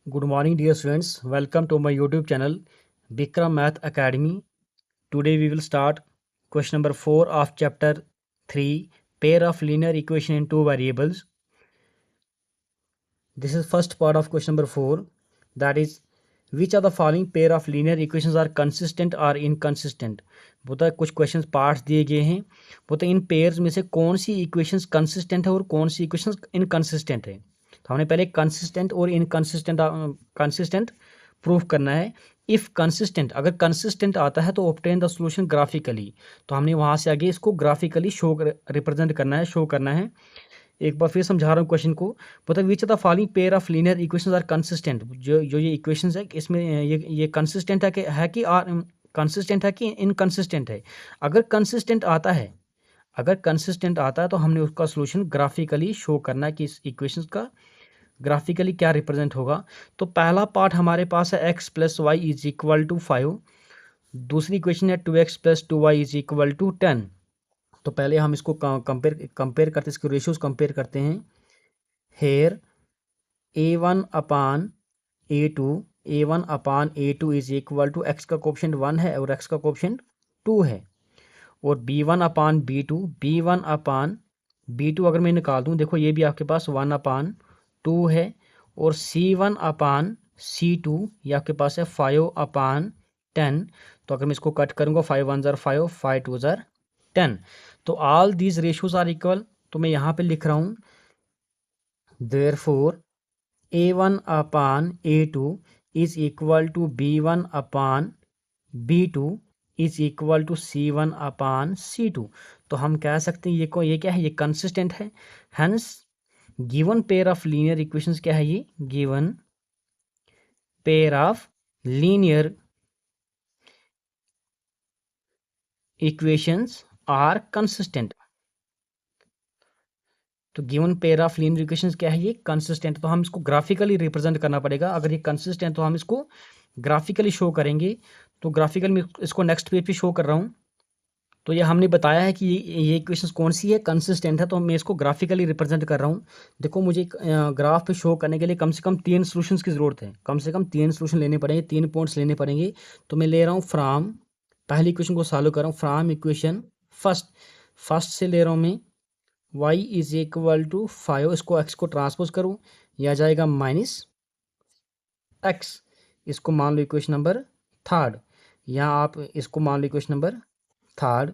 Good morning, dear students. Welcome to my YouTube channel, Bikram Math Academy. Today we will start question number 4 of chapter 3, pair of linear equation in two variables. This is first part of question number 4. That is, which of the following pair of linear equations are consistent or inconsistent? बोलता है कुछ questions parts दिए गए हैं। बोलता है इन pairs में से कौन सी इक्वेशंस कंसिस्टेंट है और कौन सी इक्वेशंस इनकंसिस्टेंट है। तो हमने पहले कंसिस्टेंट और इनकंसिस्टेंट प्रूफ करना है। इफ़ कंसिस्टेंट, अगर कंसिस्टेंट आता है तो ऑब्टेन द सॉल्यूशन ग्राफिकली। तो हमने वहाँ से आगे इसको ग्राफिकली शो रिप्रेजेंट करना है, शो करना है। एक बार फिर समझा रहा हूँ क्वेश्चन को। मतलब which the following pair of linear equations are consistent. जो जो ये इक्वेशंस है इसमें ये कंसिस्टेंट है कि कंसिस्टेंट है कि इनकंसिस्टेंट है। अगर कंसिस्टेंट आता है, तो हमने उसका सोल्यूशन ग्राफिकली शो करना है कि इस इक्वेशंस का ग्राफिकली क्या रिप्रेजेंट होगा। तो पहला पार्ट हमारे पास है x plus y is equal to 5। दूसरी इक्वेशन है 2x plus 2y is equal to 10। तो पहले हम इसको कंपेयर करते हैं, इसके रेशियोज कंपेयर करते हैं। Here a1 upon a2 is equal to x का कोफिशिएंट 1 है और x का कोफिशिएंट 2 है। और b1 अपान b2 अगर मैं निकाल दूं, देखो ये भी आपके पास 1 अपान 2 है। और c1 अपान c2 ये आपके पास है 5 अपान 10। तो अगर मैं इसको कट करूंगा 5 1 ज़र 5, 5 2 ज़र 10। तो all these ratios are equal. तो मैं यहाँ पे लिख रहा हूँ therefore a1 upon a2 is equal to b1 upon b2 is equal to c1 upon c2। तो हम कह सकते हैं ये क्या है, ये कंसिस्टेंट है। Hence given pair of linear equations क्या है, ये given pair of linear equations are consistent. तो given pair of linear equations क्या है, ये कंसिस्टेंट। तो हम इसको ग्राफिकली रिप्रेजेंट करना पड़ेगा। अगर ये कंसिस्टेंट तो हम इसको ग्राफिकली शो करेंगे। तो ग्राफिकल में इसको नेक्स्ट पेज पे शो कर रहा हूँ। तो ये हमने बताया है कि ये इक्वेशंस कौन सी है, कंसिस्टेंट है। तो मैं इसको ग्राफिकली रिप्रेजेंट कर रहा हूँ। देखो मुझे ग्राफ पे शो करने के लिए कम से कम 3 सॉल्यूशंस की ज़रूरत है। कम से कम 3 सॉल्यूशन लेने पड़ेंगे, 3 पॉइंट्स लेने पड़ेंगे। तो मैं ले रहा हूँ फ्रॉम, पहली इक्वेशन को सॉल्व कर रहा हूँ फ्रॉम इक्वेशन फर्स्ट से ले रहा हूँ मैं y इज इक्वल टू 5। इसको x को ट्रांसपोज करूँ, यह आ जाएगा माइनस x। इसको मान लो इक्वेशन नंबर थर्ड। यहाँ आप इसको मान लो इक्वेशन नंबर थर्ड।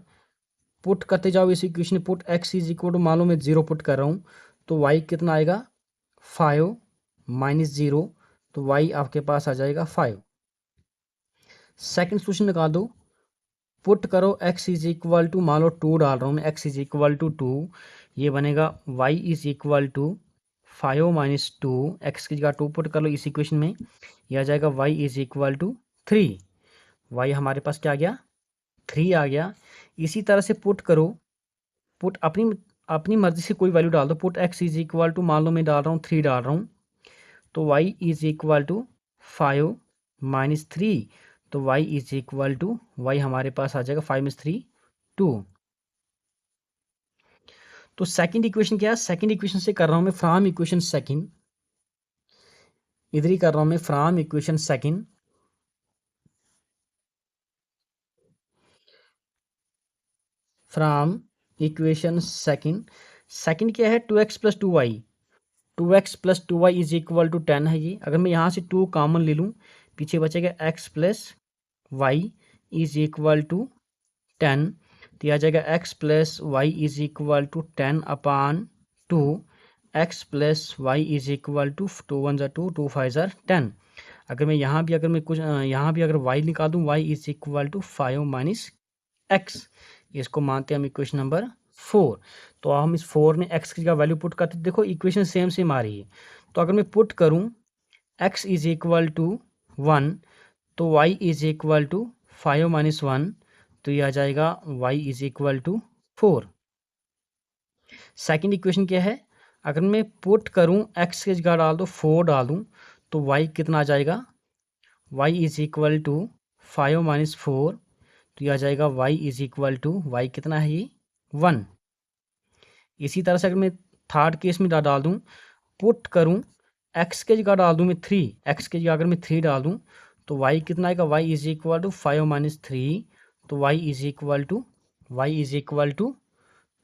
पुट करते जाओ इस equation, put x is equal to, मान लो मैं 0 पुट कर रहा हूँ। तो y कितना आएगा 5 माइनस 0। तो y आपके पास आ जाएगा 5। सेकंड सोल्यूशन निकाल दो, पुट करो x इज इक्वल टू, मान लो 2 डाल रहा हूँ मैं, x इज इक्वल टू 2। ये बनेगा y is equal to 5 minus 2। X की जगह 2 पुट कर लो इस इक्वेशन में, यह आ जाएगा y is equal to 3। y हमारे पास क्या आ गया, 3 आ गया। इसी तरह से पुट करो, पुट अपनी मर्जी से कोई वैल्यू डाल दो। Put x is equal to, मान लो मैं डाल रहा हूँ 3 डाल रहा हूँ। तो y is equal to 5 minus 3। तो y is equal to, y हमारे पास आ जाएगा 5 माइनस 3 2। तो सेकंड इक्वेशन क्या है, सेकंड इक्वेशन से कर रहा हूं मैं फ्रॉम इक्वेशन सेकंड, इधर ही कर रहा हूं मैं from equation second. From equation second क्या है, 2x plus 2y। 2x plus 2y is equal to 10 है ये। अगर मैं यहाँ से 2 कॉमन ले लूँ, पीछे बचेगा x plus y is equal to 10। तो यह आ जाएगा x plus y is equal to 10 upon 2। x plus y is equal to 2 1 ज़ा 2, 2 5 ज़ा 10। अगर मैं यहाँ भी अगर y निकाल दूँ, y is equal to 5 minus x। इसको मानते हैं हम इक्वेशन नंबर 4। तो हम इस 4 में x की जगह वैल्यू पुट करते, देखो इक्वेशन सेम आ रही है। तो अगर मैं पुट करूँ x इज इक्वल टू 1, तो y is equal to 5 minus 1। तो यह आ जाएगा y is equal to 4। Second equation क्या है, अगर मैं पुट करूँ x की जगह डाल दो 4 डाल दूँ, तो y कितना आ जाएगा, y is equal to 5 minus 4। तो यह आ जाएगा y is equal to, y कितना है ये 1। इसी तरह से अगर मैं थर्ड केस में डाल दूँ, पुट करूँ एक्स के जगह डाल दूँ मैं 3, एक्स के जगह अगर मैं 3 डाल दूँ तो वाई कितना आएगा, y is equal to 5 minus 3, तो y is equal to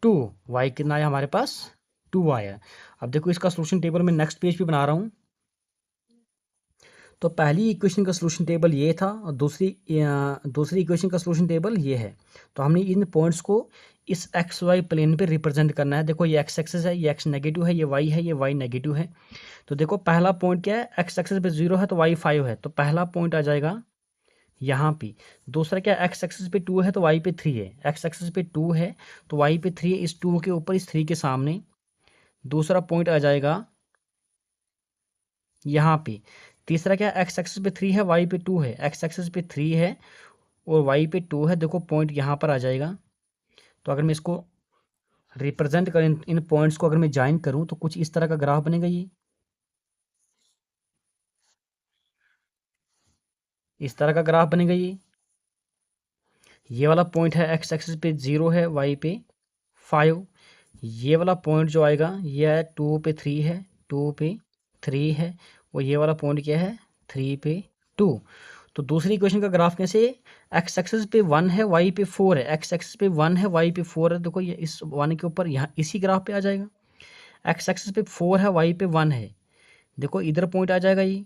2। Y कितना आया हमारे पास, 2 आया। अब देखो इसका सोल्यूशन टेबल मैं नेक्स्ट पेज पे बना रहा हूँ। तो पहली इक्वेशन का सोल्यूशन टेबल ये था और दूसरी इक्वेशन का सोल्यूशन टेबल ये है। तो हमने इन पॉइंट्स को इस एक्स वाई प्लेन पे रिप्रेजेंट करना है। देखो ये एक्स एक्सिस है, ये एक्स नेगेटिव है, ये वाई है, ये वाई नेगेटिव है। तो देखो पहला पॉइंट क्या है, एक्स एक्सिस पे 0 है तो वाई 5 है, तो पहला पॉइंट आ जाएगा यहाँ पे। दूसरा क्या, एक्स एक्सिस पे 2 है तो वाई पे 3 है, एक्स एक्सिस पे 2 है तो वाई पे 3 है, इस 2 के ऊपर इस 3 के सामने। दूसरा पॉइंट आ जाएगा यहाँ पे। तीसरा क्या, एक्स एक्सिस पे 3 है, वाई पे 2 है, एक्स एक्सिस पे 3 है और वाई पे 2 है, देखो पॉइंट यहाँ पर आ जाएगा। तो अगर मैं इसको रिप्रेजेंट करें, इन पॉइंट्स को अगर मैं ज्वाइन करूँ तो कुछ इस तरह का ग्राफ बनेगा। ये इस तरह का ग्राफ बनेगा। ये वाला पॉइंट है एक्स एक्सिस पे 0 है, वाई पे 5। ये वाला पॉइंट जो आएगा ये है 2 पे 3 है, 2 पे 3 है और ये वाला पॉइंट क्या है, 3 पे 2। तो दूसरी इक्वेशन का ग्राफ कैसे, एक्स एक्सिस पे 1 है, वाई पे 4 है, एक्स एक्सिस पे 1 है, वाई पे 4 है, देखो ये इस 1 के ऊपर यहाँ इसी ग्राफ पे आ जाएगा। एक्स एक्सिस पे 4 है, वाई पे 1 है, देखो इधर पॉइंट आ जाएगा ये।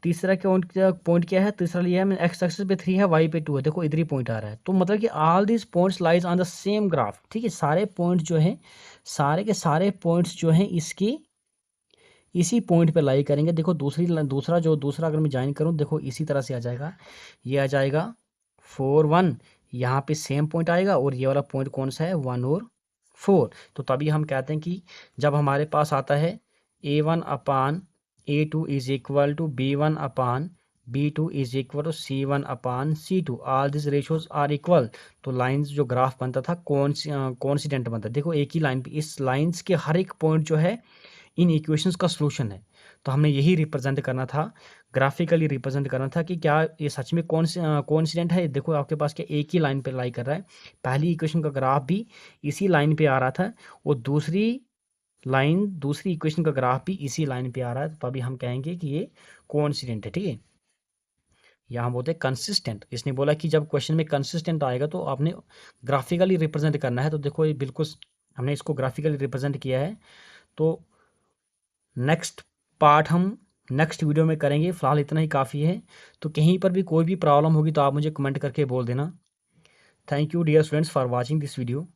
तीसरा पॉइंट क्या है, तीसरा लिया है मैंने, एक्स एक्सिस पे 3 है, वाई पे 2 है, देखो इधर ही पॉइंट आ रहा है। तो मतलब कि all this points lies on the same graph. ठीक है, सारे पॉइंट्स जो हैं, सारे के सारे पॉइंट्स जो हैं इसकी इसी पॉइंट पे लाई करेंगे। देखो दूसरा अगर मैं ज्वाइन करूँ, देखो इसी तरह से आ जाएगा। ये आ जाएगा 4 1, यहाँ पे सेम पॉइंट आएगा और ये वाला पॉइंट कौन सा है, 1 और 4। तो तभी हम कहते हैं कि जब हमारे पास आता है A1 upon A2 is equal to B1 upon B2 is equal to C1 upon C2, all this ratios are equal. तो लाइंस जो ग्राफ बनता था कॉन्सिडेंट बनता है। देखो एक ही लाइन पे इस लाइंस के हर एक पॉइंट जो है इन इक्वेशंस का सॉल्यूशन है। तो हमने यही रिप्रेजेंट करना था, ग्राफिकली रिप्रेजेंट करना था कि क्या ये सच में कॉन्सिडेंट है। देखो आपके पास क्या एक ही लाइन पे लाई कर रहा है, पहली इक्वेशन का ग्राफ भी इसी लाइन पे आ रहा था और दूसरी इक्वेशन का ग्राफ भी इसी लाइन पे आ रहा है, तो अभी हम कहेंगे कि ये कोइंसिडेंट है। ठीक है, यहाँ बोलते हैं कंसिस्टेंट। इसने बोला कि जब क्वेश्चन में कंसिस्टेंट आएगा तो आपने ग्राफिकली रिप्रेजेंट करना है। तो देखो ये बिल्कुल हमने इसको ग्राफिकली रिप्रेजेंट किया है। तो नेक्स्ट पार्ट हम नेक्स्ट वीडियो में करेंगे, फिलहाल इतना ही काफ़ी है। तो कहीं पर भी कोई भी प्रॉब्लम होगी तो आप मुझे कमेंट करके बोल देना। Thank you dear students for watching this video.